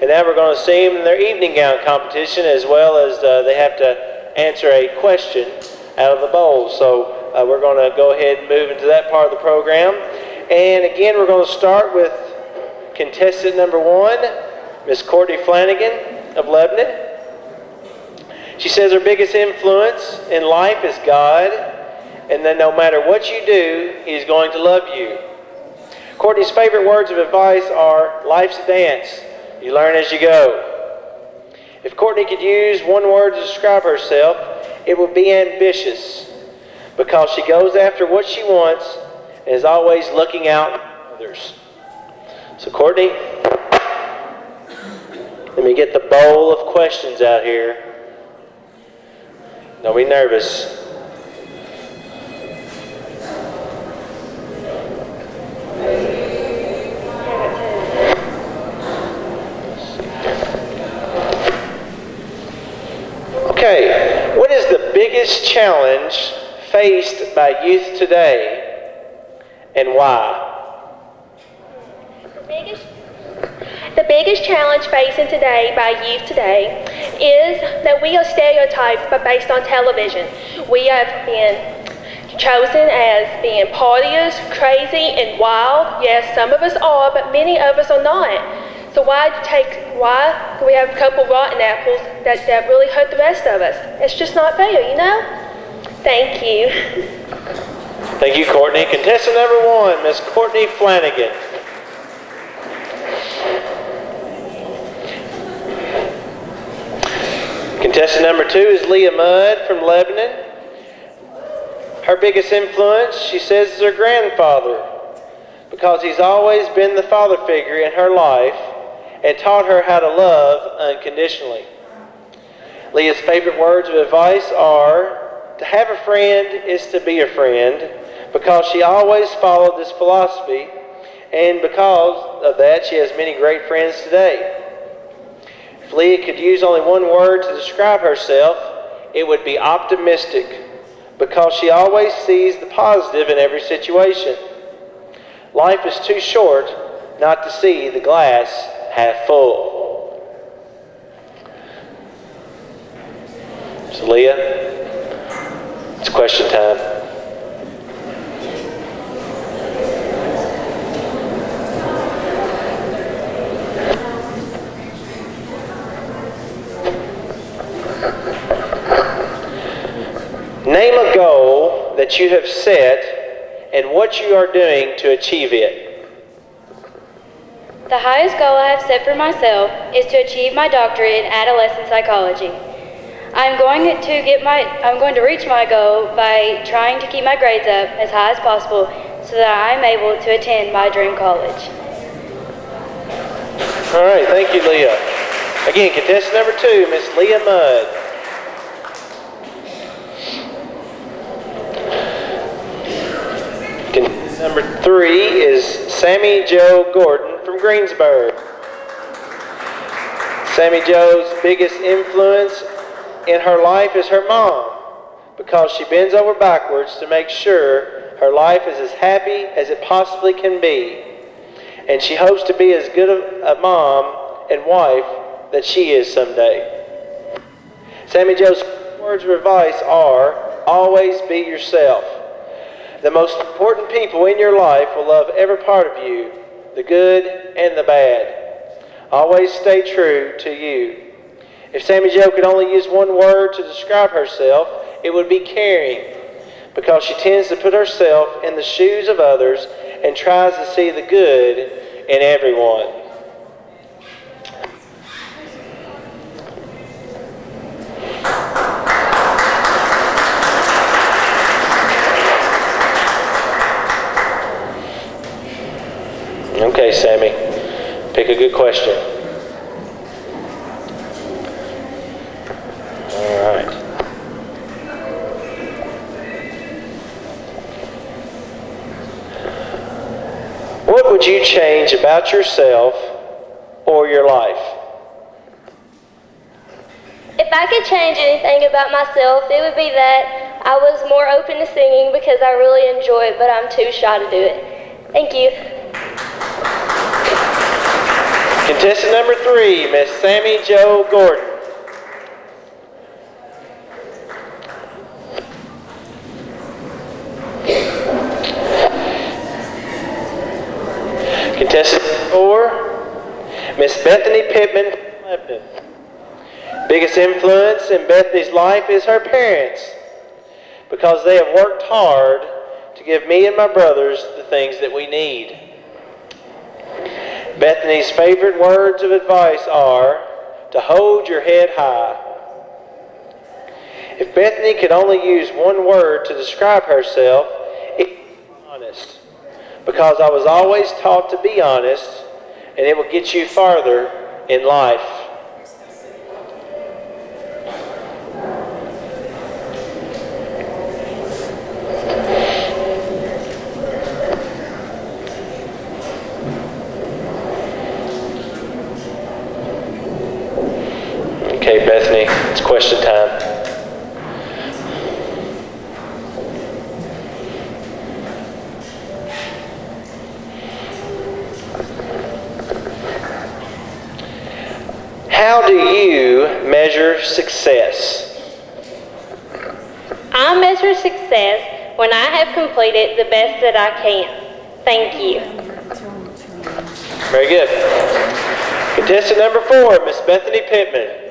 And now we're going to see them in their evening gown competition, as well as they have to answer a question out of the bowl. So we're going to go ahead and move into that part of the program. And again, we're going to start with contestant number 1, Miss Courtney Flanagan of Lebanon. She says her biggest influence in life is God, and that no matter what you do, He's going to love you. Courtney's favorite words of advice are, life's a dance. You learn as you go. If Courtney could use one word to describe herself, it would be ambitious, because she goes after what she wants and is always looking out for others. So Courtney, let me get the bowl of questions out here. Don't be nervous. Okay, what is the biggest challenge faced by youth today, and why? The biggest challenge facing today by youth today is that we are stereotyped but based on television. We have been chosen as being partiers, crazy, and wild. Yes, some of us are, but many of us are not. So why do we have a couple rotten apples that really hurt the rest of us? It's just not fair, you know? Thank you. Thank you, Courtney. Contestant number 1, Miss Courtney Flanagan. Contestant number 2 is Leah Mudd from Lebanon. Her biggest influence, she says, is her grandfather, because he's always been the father figure in her life and taught her how to love unconditionally. Leah's favorite words of advice are, to have a friend is to be a friend, because she always followed this philosophy, and because of that, she has many great friends today. If Leah could use only one word to describe herself, it would be optimistic, because she always sees the positive in every situation. Life is too short not to see the glass half full. So Leah, it's question time. Name a goal that you have set and what you are doing to achieve it. The highest goal I have set for myself is to achieve my doctorate in adolescent psychology. I'm going to reach my goal by trying to keep my grades up as high as possible so that I'm able to attend my dream college. All right, thank you, Leah. Again, contestant number 2, Miss Leah Mudd. Number 3 is Sammy Jo Gordon from Greensburg. Sammy Jo's biggest influence in her life is her mom, because she bends over backwards to make sure her life is as happy as it possibly can be. And she hopes to be as good a mom and wife that she is someday. Sammy Jo's words of advice are, always be yourself. The most important people in your life will love every part of you, the good and the bad. Always stay true to you. If Sammy Jo could only use one word to describe herself, it would be caring, because she tends to put herself in the shoes of others and tries to see the good in everyone. Okay, Sammy, pick a good question. All right. What would you change about yourself or your life? If I could change anything about myself, it would be that I was more open to singing because I really enjoy it, but I'm too shy to do it. Thank you. Contestant number 3, Miss Sammy Jo Gordon. Contestant 4, Miss Bethany Pittman from Lebanon. Biggest influence in Bethany's life is her parents, because they have worked hard to give me and my brothers the things that we need. Bethany's favorite words of advice are to hold your head high. If Bethany could only use one word to describe herself, it would be honest, because I was always taught to be honest, and it will get you farther in life. Okay, Bethany, it's question time. How do you measure success? I measure success when I have completed the best that I can. Thank you. Very good. Contestant number 4, Miss Bethany Pittman.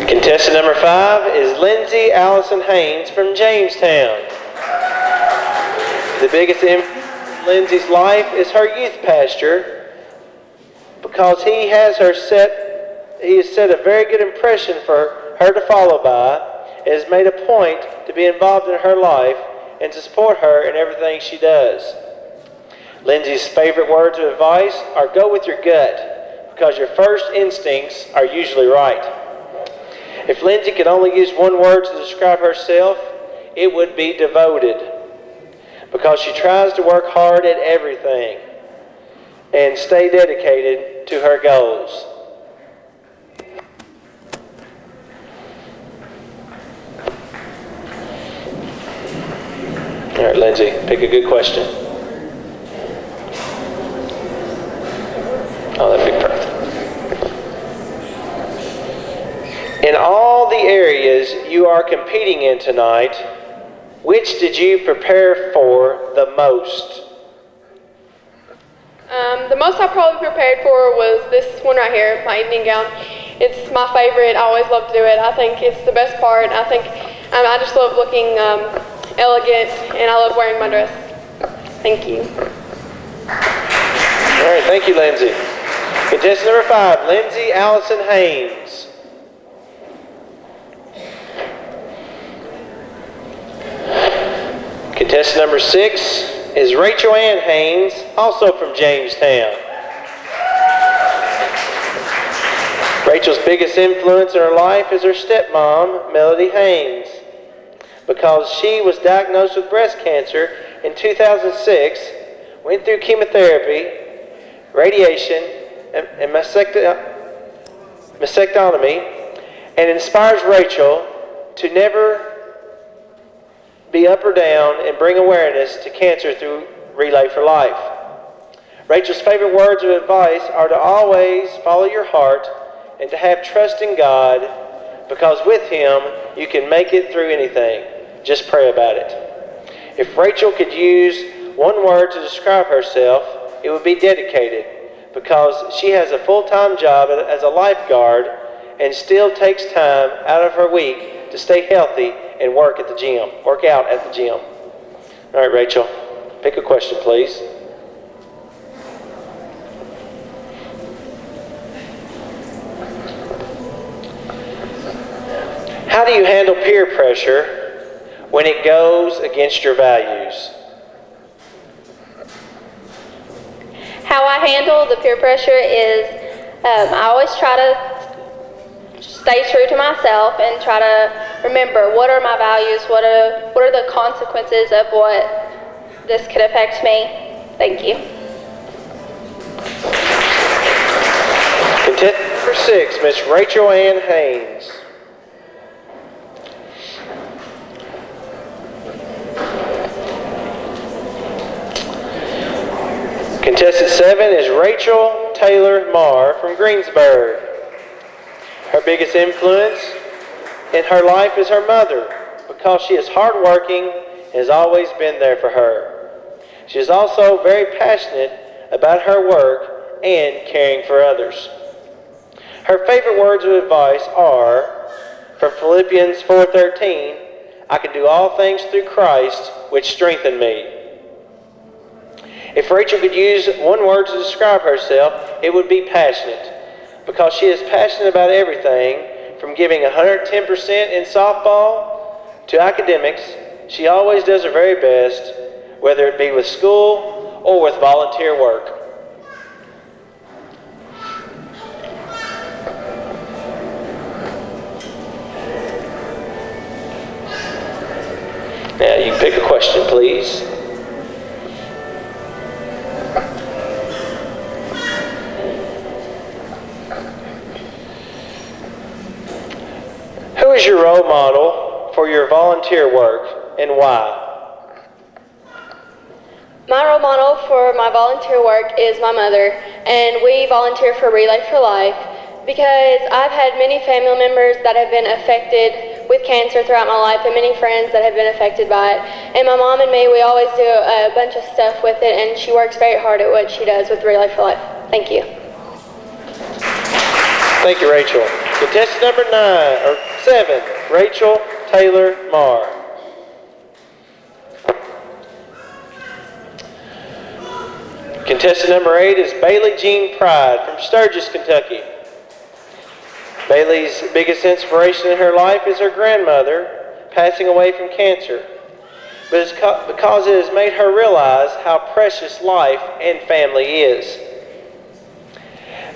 Contestant number 5 is Lindsay Allison Haynes from Jamestown. The biggest influence in Lindsay's life is her youth pastor, because he has set a very good impression for her to follow by, and has made a point to be involved in her life and to support her in everything she does. Lindsay's favorite words of advice are go with your gut, because your first instincts are usually right. If Lindsay could only use one word to describe herself, it would be devoted, because she tries to work hard at everything and stay dedicated to her goals. All right, Lindsay, pick a good question. Oh, that'd be perfect. In all the areas you are competing in tonight, which did you prepare for the most? The most I probably prepared for was this one right here, my evening gown. It's my favorite. I always love to do it. I think it's the best part. I think I just love looking elegant, and I love wearing my dress. Thank you. All right, thank you, Lindsay. Contestant number 5, Lindsay Allison Haynes. Contestant number 6 is Rachel Ann Haynes, also from Jamestown. Rachel's biggest influence in her life is her stepmom, Melody Haynes, because she was diagnosed with breast cancer in 2006, went through chemotherapy, radiation, and mastectomy, and inspires Rachel to never be up or down and bring awareness to cancer through Relay for Life. Rachel's favorite words of advice are to always follow your heart and to have trust in God, because with Him you can make it through anything. Just pray about it. If Rachel could use one word to describe herself, it would be dedicated, because she has a full-time job as a lifeguard and still takes time out of her week to stay healthy and work out at the gym. All right, Rachel, pick a question, please. How do you handle peer pressure when it goes against your values? How I handle the peer pressure is I always try to stay true to myself and try to remember what are my values, what are the consequences of what this could affect me. Thank you. Contestant number 6, Miss Rachel Ann Haynes. Contestant 7 is Rachel Taylor Marr from Greensburg. Her biggest influence in her life is her mother, because she is hardworking and has always been there for her. She is also very passionate about her work and caring for others. Her favorite words of advice are from Philippians 4:13, I can do all things through Christ, which strengthen me. If Rachel could use one word to describe herself, it would be passionate, because she is passionate about everything, from giving 110% in softball to academics. She always does her very best, whether it be with school or with volunteer work. Now you can pick a question, please. Who is your role model for your volunteer work and why? My role model for my volunteer work is my mother, and we volunteer for Relay for Life because I've had many family members that have been affected with cancer throughout my life and many friends that have been affected by it. And my mom and me, we always do a bunch of stuff with it, and she works very hard at what she does with Relay for Life. Thank you. Thank you, Rachel. Contestant number 7, Rachel Taylor Marr. Contestant number 8 is Bailey Jean Pride from Sturgis, Kentucky. Bailey's biggest inspiration in her life is her grandmother passing away from cancer, but it's because it has made her realize how precious life and family is.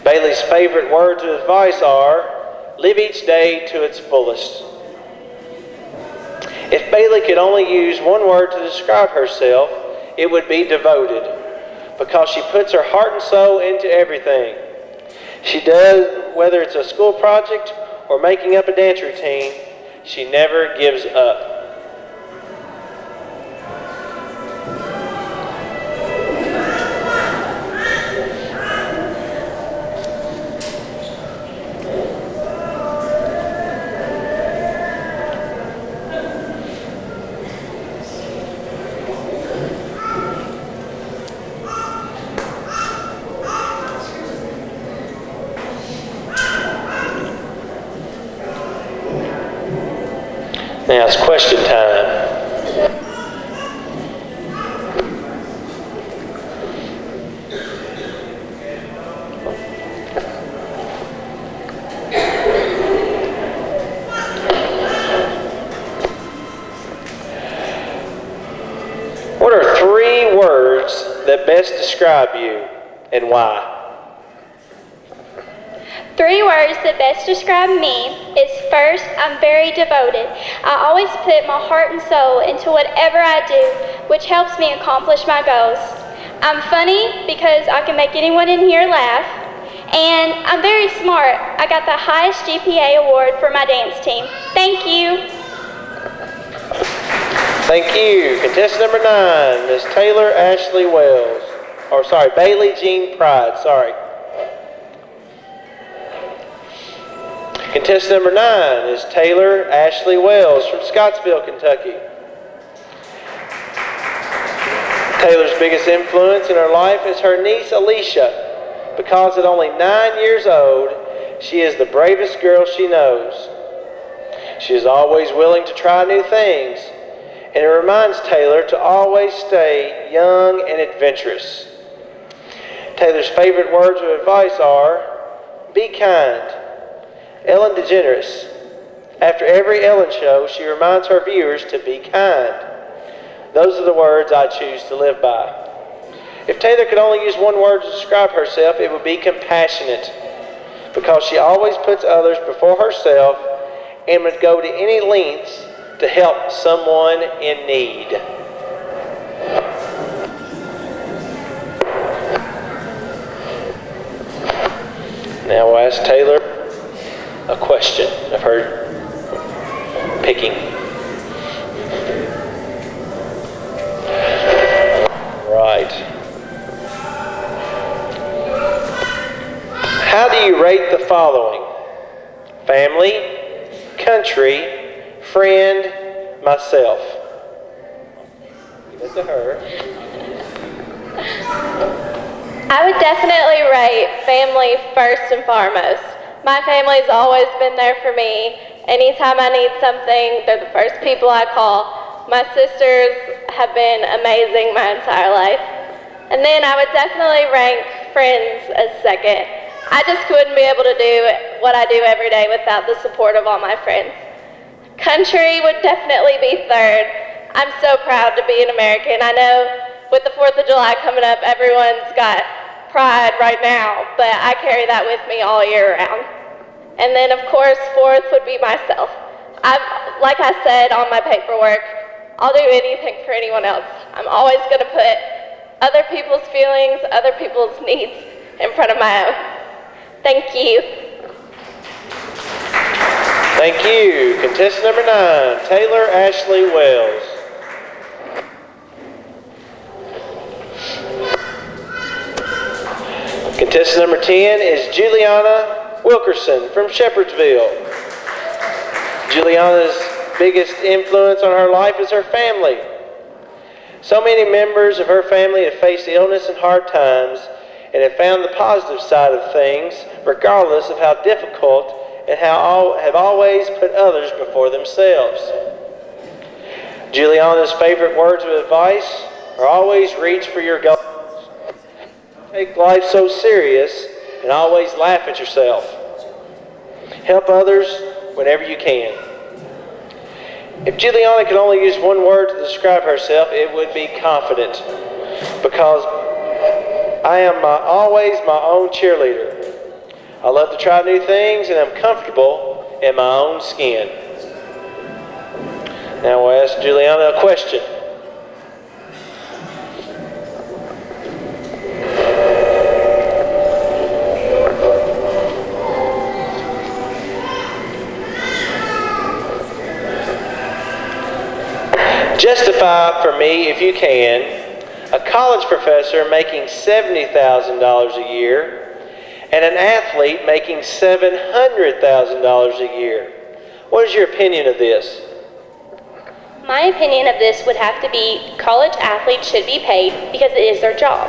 Bailey's favorite words of advice are, live each day to its fullest. If Bailey could only use one word to describe herself, it would be devoted, because she puts her heart and soul into everything she does, whether it's a school project or making up a dance routine. She never gives up. Now it's question time. What are 3 words that best describe you and why? 3 words that best describe me is, first, I'm very devoted. I always put my heart and soul into whatever I do, which helps me accomplish my goals. I'm funny because I can make anyone in here laugh. And I'm very smart. I got the highest GPA award for my dance team. Thank you. Thank you. Contestant number 9, Ms. Taylor Ashley Wells. Bailey Jean Pride, Contestant number 9 is Taylor Ashley Wells from Scottsville, Kentucky. Taylor's biggest influence in her life is her niece Alicia, because at only 9 years old, she is the bravest girl she knows. She is always willing to try new things, and it reminds Taylor to always stay young and adventurous. Taylor's favorite words of advice are, be kind. Ellen DeGeneres. After every Ellen show, she reminds her viewers to be kind. Those are the words I choose to live by. If Taylor could only use one word to describe herself, it would be compassionate, because she always puts others before herself and would go to any lengths to help someone in need. Now we'll ask Taylor a question of her picking. Right. following: family, country, friend, myself. Give it to her. I would definitely rate family first and foremost. My family's always been there for me. Anytime I need something, they're the first people I call. My sisters have been amazing my entire life. And then I would definitely rank friends as second. I just wouldn't be able to do what I do every day without the support of all my friends. Country would definitely be third. I'm so proud to be an American. I know with the 4th of July coming up, everyone's got pride right now, but I carry that with me all year round. And then, of course, fourth would be myself. Like I said on my paperwork, I'll do anything for anyone else. I'm always going to put other people's feelings, other people's needs in front of my own. Thank you. Thank you. Contestant number 9, Taylor Ashley Wells. Contestant number 10 is Juliana Wilkerson from Shepherdsville. Juliana's biggest influence on her life is her family. So many members of her family have faced illness and hard times and have found the positive side of things, regardless of how difficult, and have always put others before themselves. Juliana's favorite words of advice are always reach for your goals. Take life so serious and always laugh at yourself. Help others whenever you can. If Juliana could only use one word to describe herself, it would be confident, because I am always my own cheerleader. I love to try new things and I'm comfortable in my own skin. Now we'll ask Juliana a question. Justify for me, if you can, a college professor making $70,000 a year and an athlete making $700,000 a year. What is your opinion of this? My opinion of this would have to be college athletes should be paid because it is their job.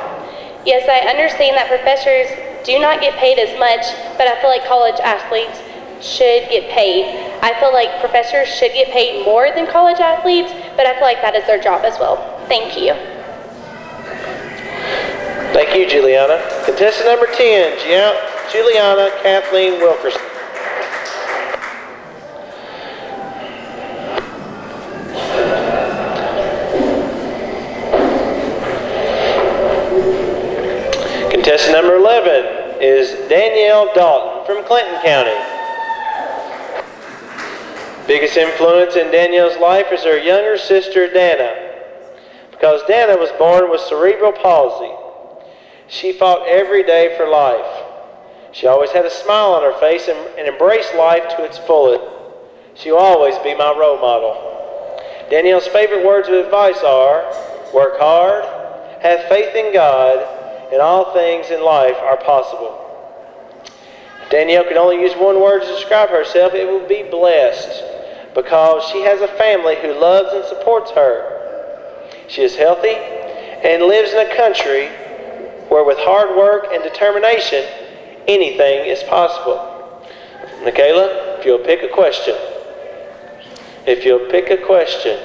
Yes, I understand that professors do not get paid as much, but I feel like college athletes should get paid. I feel like professors should get paid more than college athletes, but I feel like that is their job as well. Thank you. Thank you, Juliana. Contestant number 10, Juliana Kathleen Wilkerson. Contestant number 11 is Danielle Dalton from Clinton County. Biggest influence in Danielle's life is her younger sister, Dana. Because Dana was born with cerebral palsy, she fought every day for life. She always had a smile on her face and embraced life to its fullest. She will always be my role model. Danielle's favorite words of advice are, work hard, have faith in God, and all things in life are possible. If Danielle could only use one word to describe herself, it would be blessed, because she has a family who loves and supports her. She is healthy and lives in a country where with hard work and determination, anything is possible. Michaela, if you'll pick a question. If you'll pick a question.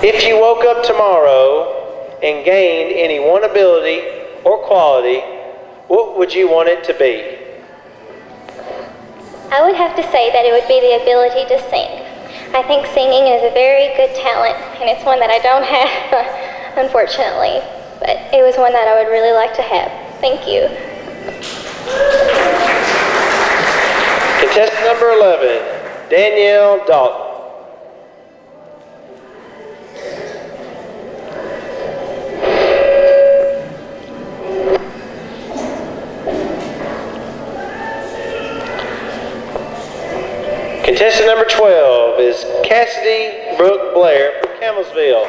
If you woke up tomorrow and gained any one ability or quality, what would you want it to be? I would have to say that it would be the ability to sing. I think singing is a very good talent, and it's one that I don't have, unfortunately, but it was one that I would really like to have. Thank you. Contestant number 11, Danielle Dalton. Contestant number 12 is Cassidy Brooke Blair Campbellsville.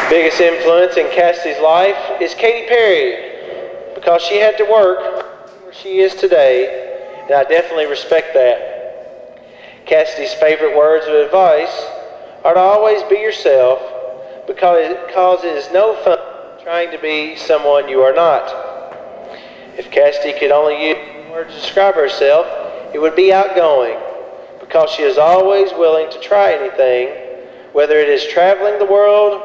Biggest influence in Cassidy's life is Katy Perry, because she had to work where she is today, and I definitely respect that. Cassidy's favorite words of advice are to always be yourself, because it is no fun trying to be someone you are not. If Cassidy could only use one word to describe herself, it would be outgoing, because she is always willing to try anything, whether it is traveling the world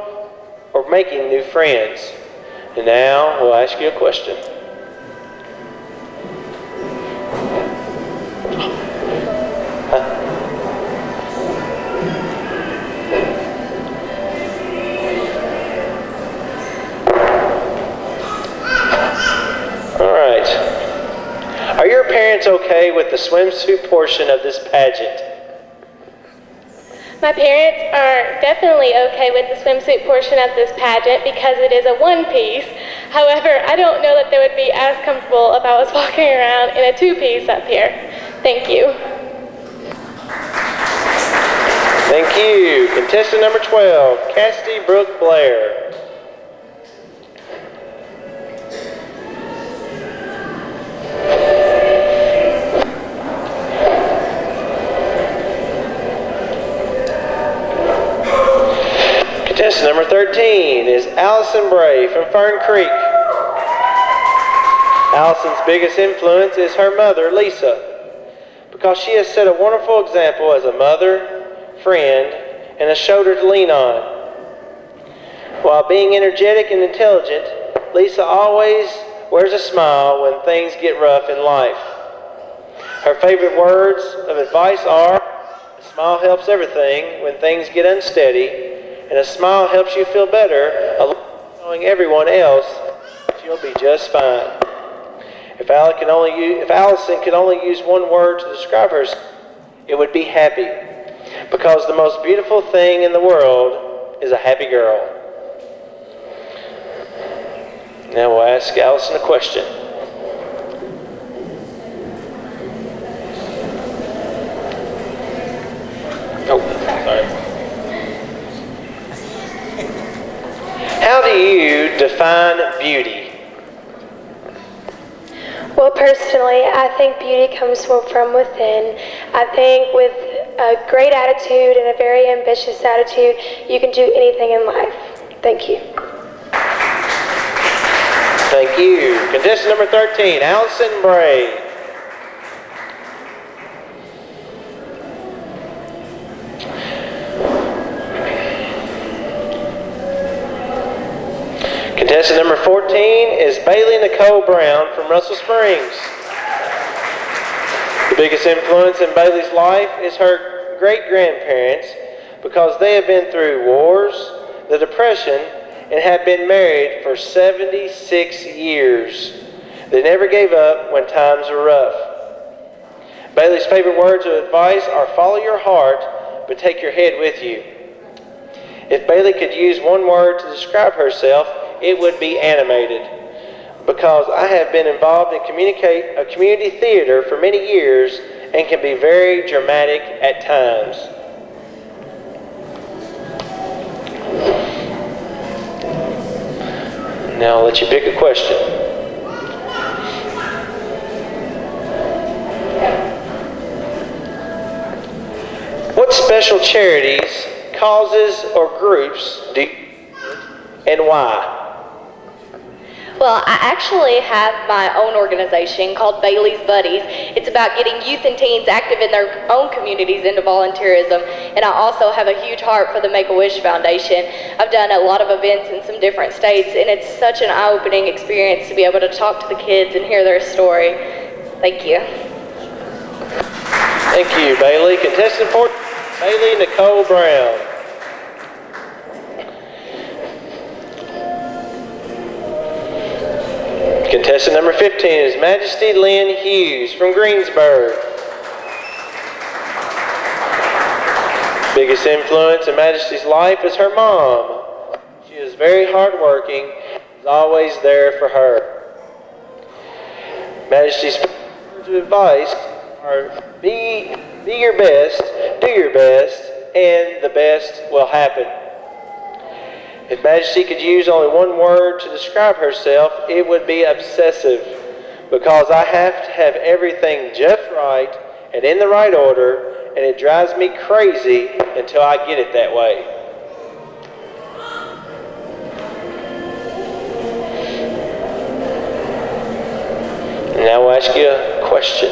or making new friends. And now we'll ask you a question. All right. Are your parents okay with the swimsuit portion of this pageant? My parents are definitely okay with the swimsuit portion of this pageant because it is a one-piece. However, I don't know that they would be as comfortable if I was walking around in a two-piece up here. Thank you. Thank you. Contestant number 12, Cassidy Brooke Blair. Contestant number 13 is Allison Bray from Fern Creek. Allison's biggest influence is her mother, Lisa, because she has set a wonderful example as a mother, friend, and a shoulder to lean on. While being energetic and intelligent, Lisa always wears a smile when things get rough in life. Her favorite words of advice are, "A smile helps everything when things get unsteady, and a smile helps you feel better, showing everyone else that you'll be just fine." If Allison could only use one word to describe herself, it would be happy, because the most beautiful thing in the world is a happy girl. Now we'll ask Allison a question. Oh, sorry. How do you define beauty? Well, personally, I think beauty comes from within. I think with a great attitude and a very ambitious attitude, you can do anything in life. Thank you. Thank you. Contestant number 13, Allison Bray. Contestant number 14 is Bailey Nicole Brown from Russell Springs. The biggest influence in Bailey's life is her great-grandparents, because they have been through wars, the Depression, and have been married for 76 years. They never gave up when times were rough. Bailey's favorite words of advice are, "Follow your heart, but take your head with you." If Bailey could use one word to describe herself, it would be animated, because I have been involved in community theater for many years and can be very dramatic at times. Now I'll let you pick a question. What special charities, causes, or groups do you and why? Well, I actually have my own organization called Bailey's Buddies. It's about getting youth and teens active in their own communities into volunteerism. And I also have a huge heart for the Make-A-Wish Foundation. I've done a lot of events in some different states, and it's such an eye-opening experience to be able to talk to the kids and hear their story. Thank you. Thank you, Bailey. Contestant 4, Bailey Nicole Brown. Contestant number 15 is Majesty Lynn Hughes from Greensburg. Biggest influence in Majesty's life is her mom. She is very hardworking, is always there for her. Majesty's words of advice are be your best, do your best, and the best will happen. If Majesty could use only one word to describe herself, it would be obsessive, because I have to have everything just right and in the right order, and it drives me crazy until I get it that way. And now we'll ask you a question.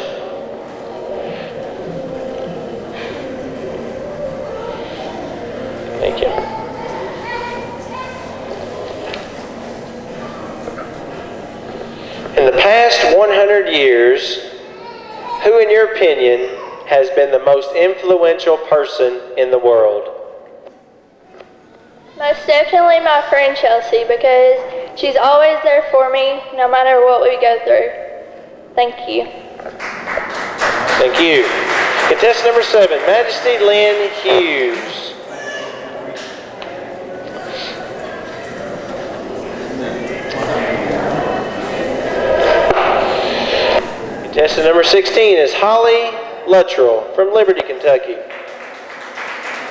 Thank you. In the past 100 years, who in your opinion has been the most influential person in the world? Most definitely my friend Chelsea, because she's always there for me no matter what we go through. Thank you. Thank you. Contestant number 7, Majesty Lynn Hughes. Contestant number 16 is Holly Luttrell from Liberty, Kentucky.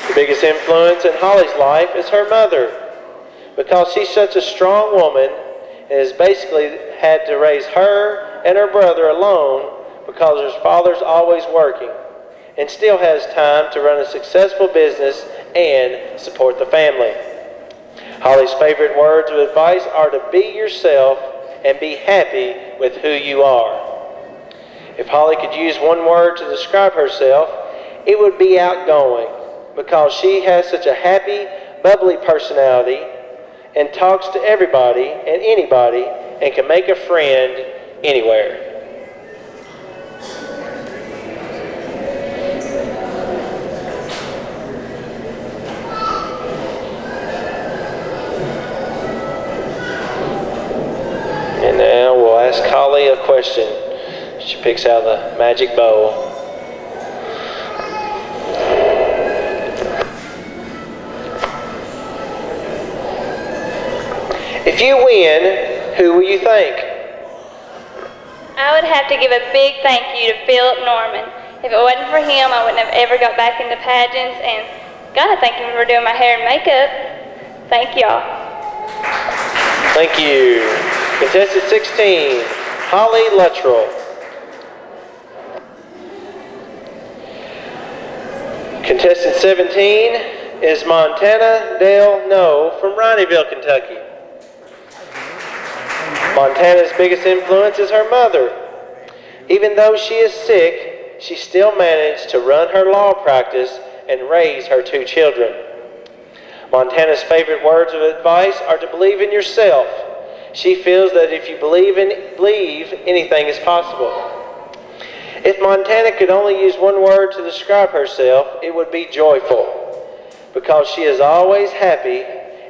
The biggest influence in Holly's life is her mother, because she's such a strong woman and has basically had to raise her and her brother alone because her father's always working and still has time to run a successful business and support the family. Holly's favorite words of advice are to be yourself and be happy with who you are. If Holly could use one word to describe herself, it would be outgoing, because she has such a happy, bubbly personality and talks to everybody and anybody and can make a friend anywhere. And now we'll ask Holly a question. She picks out the magic bowl. If you win, who will you thank? I would have to give a big thank you to Philip Norman. If it wasn't for him, I wouldn't have ever got back into pageants, and gotta thank him for doing my hair and makeup. Thank y'all. Thank you. Contestant 16, Holly Luttrell. Contestant 17 is Montana Dale No from Rineyville, Kentucky. Montana's biggest influence is her mother. Even though she is sick, she still managed to run her law practice and raise her 2 children. Montana's favorite words of advice are to believe in yourself. She feels that if you believe, anything is possible. If Montana could only use one word to describe herself, it would be joyful, because she is always happy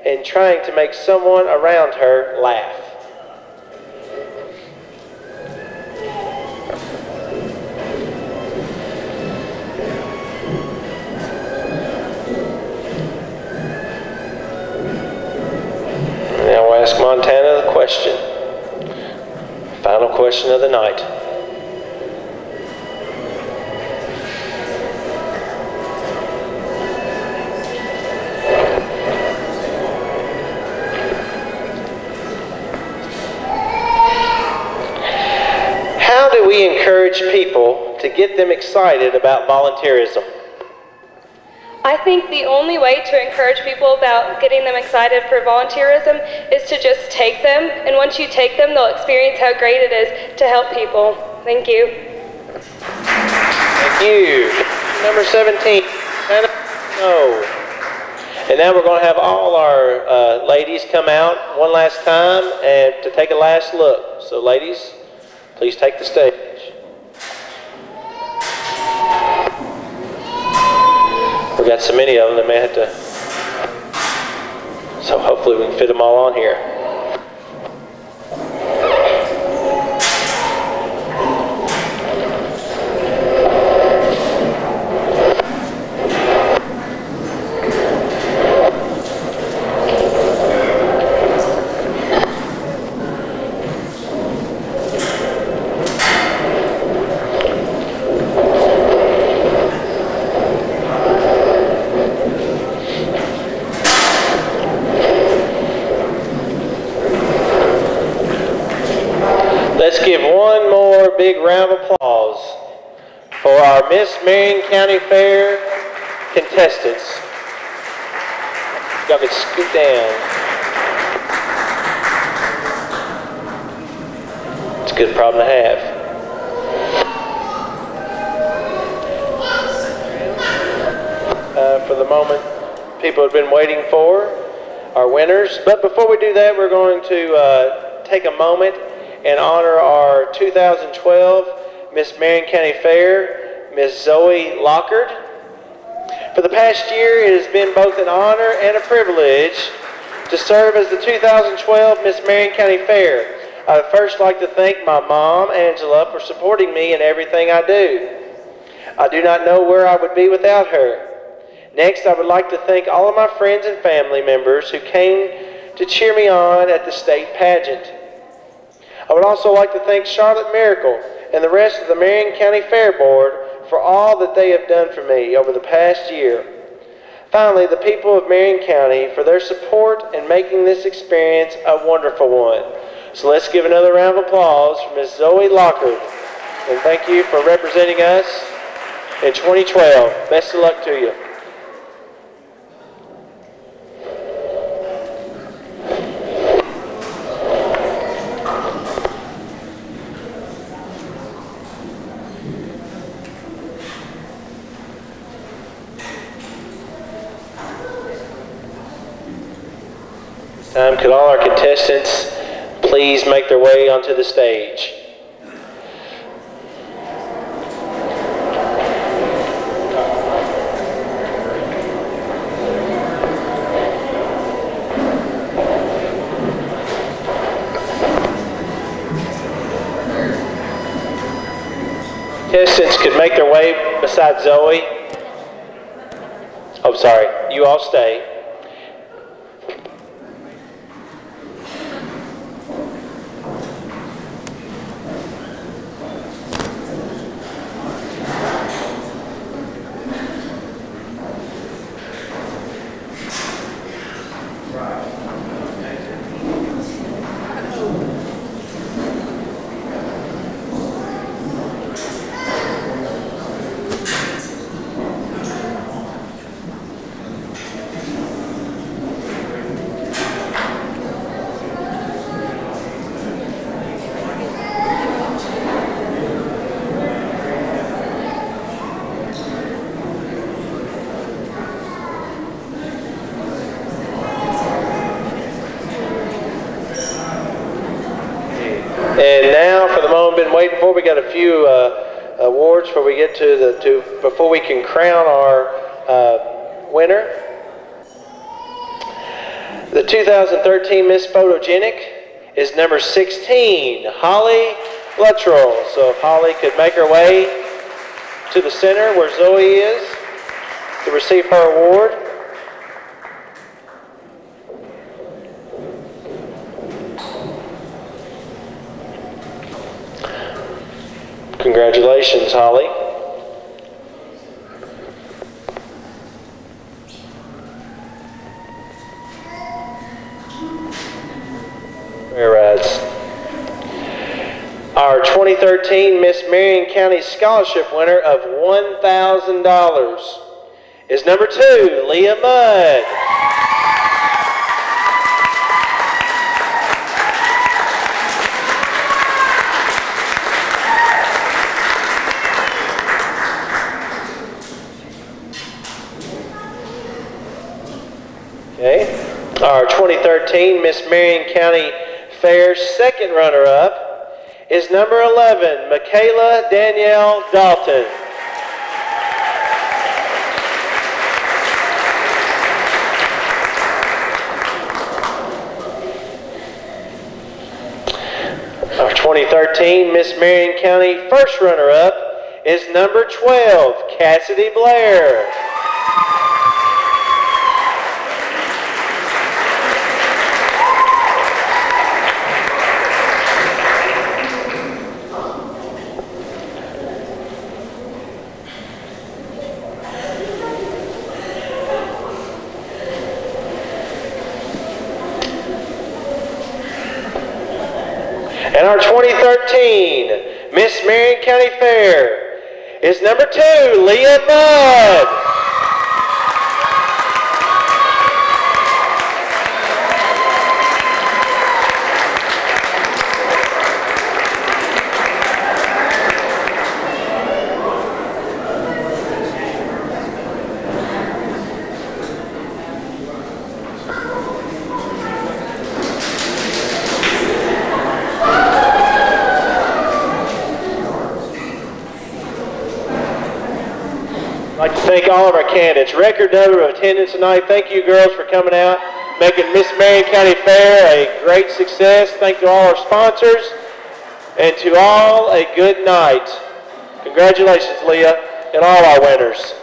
and trying to make someone around her laugh. Now we'll ask Montana the question. Final question of the night. How do we encourage people to get them excited about volunteerism? I think the only way to encourage people about getting them excited for volunteerism is to just take them, and once you take them, they'll experience how great it is to help people. Thank you. Thank you. Number 17, No. And now we're going to have all our ladies come out one last time and to take a last look. So ladies, please take the stage. We got so many of them, they may have to, so hopefully we can fit them all on here. Let's give one more big round of applause for our Miss Marion County Fair contestants. Y'all can scoot down. It's a good problem to have. For the moment people have been waiting for, our winners. But before we do that, we're going to take a moment and honor our 2012 Miss Marion County Fair, Miss Zoe Lockard. For the past year, it has been both an honor and a privilege to serve as the 2012 Miss Marion County Fair. I would first like to thank my mom, Angela, for supporting me in everything I do. I do not know where I would be without her. Next, I would like to thank all of my friends and family members who came to cheer me on at the state pageant. I would also like to thank Charlotte Miracle and the rest of the Marion County Fair Board for all that they have done for me over the past year. Finally, the people of Marion County for their support in making this experience a wonderful one. So let's give another round of applause for Ms. Zoe Lockard. And thank you for representing us in 2012. Best of luck to you. Could all our contestants please make their way onto the stage? Contestants could make their way beside Zoe. Oh, sorry. You all stay. And now, for the moment we've been waiting for, we got a few awards before we get before we can crown our winner. The 2013 Miss Photogenic is number 16, Holly Luttrell. So if Holly could make her way to the center where Zoe is to receive her award. Congratulations, Holly. Whereas our 2013 Miss Marion County Scholarship winner of $1,000 is number 2, Leah Mudd. Okay. Our 2013 Miss Marion County Fair second runner-up is number 11, Michaela Danielle Dalton. Our 2013 Miss Marion County first runner-up is number 12, Cassidy Blair. And our 2013 Miss Marion County Fair is number 2, Leah Mudd. I'd like to thank all of our candidates. Record number of attendance tonight. Thank you, girls, for coming out, making Miss Marion County Fair a great success. Thank you to all our sponsors, and to all a good night. Congratulations, Leah, and all our winners.